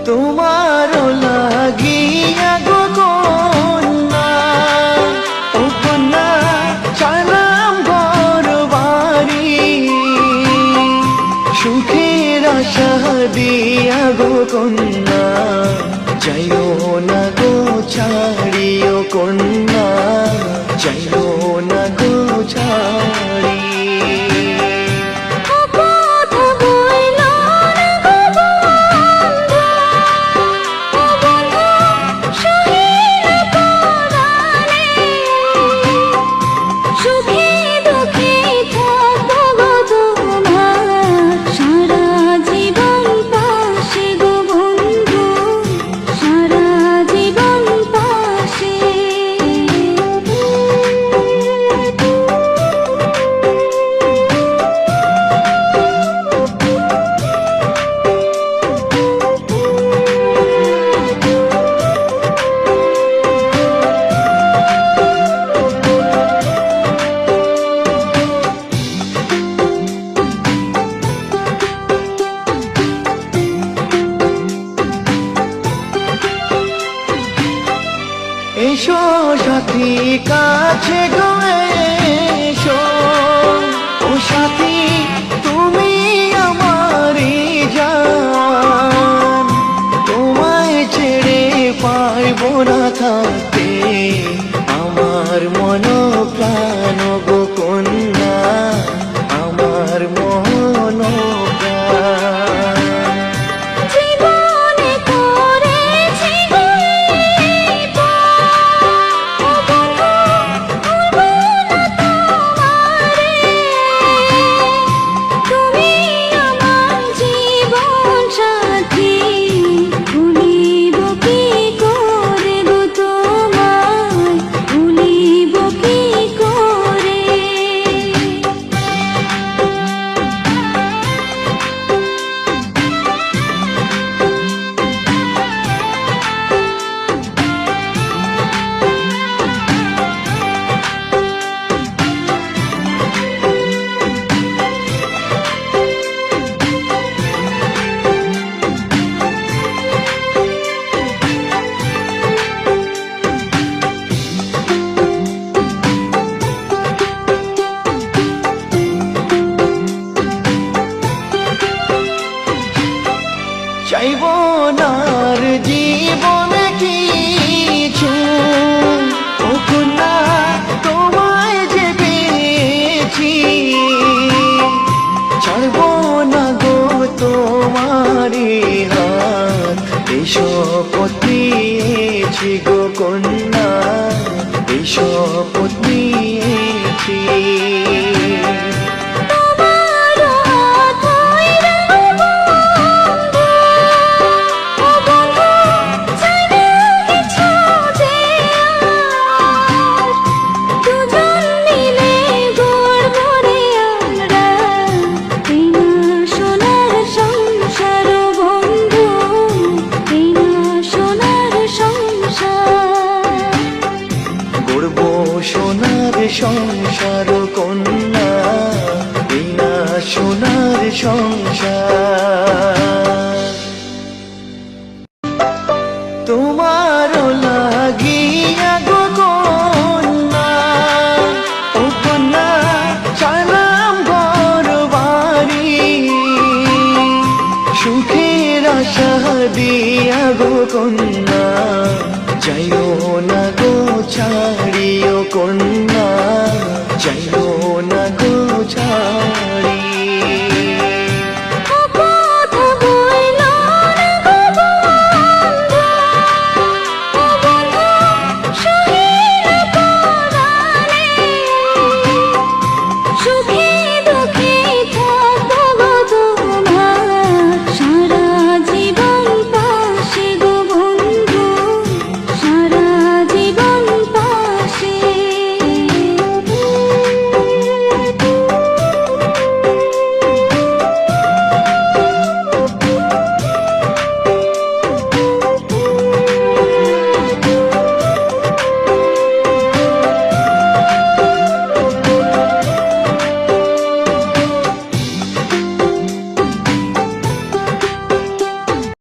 তোমার লাগিয়া গো কন্যা, ও কন্যা চালাম ঘর বাড়ি, সুখের আশা দিয়া গো কন্যা, যাইও না গো ছাড়িও কন্যা, যাইও না গো ছাড়ি। এসো সাথী কাছে গো এসো, ও সাথী তুমি আমারই জান, তোমায় ছেড়ে পারব না থাকতে আমার মন প্রাণ গো কন্যা, আমার মন প্রাণ। চাইব নার জীবনে কিছু, ও কন্যা তোমায় যে পেয়েছি, ছাড়ব না গো তোমারি হাত, এসো পত্নীছি গো কন্যা, এসো পত্নীছি। সোনার সংসার কন্যা, এই না সোনার সংসার। তোমার লাগিয়া গো কন্যা, ও কন্যা চালাম ঘর বাড়ি, সুখের আশা দিয়া গো কন্যা, যাইও না গো ছাড়িও কন্যা, যাইও না গো ছাড়ি।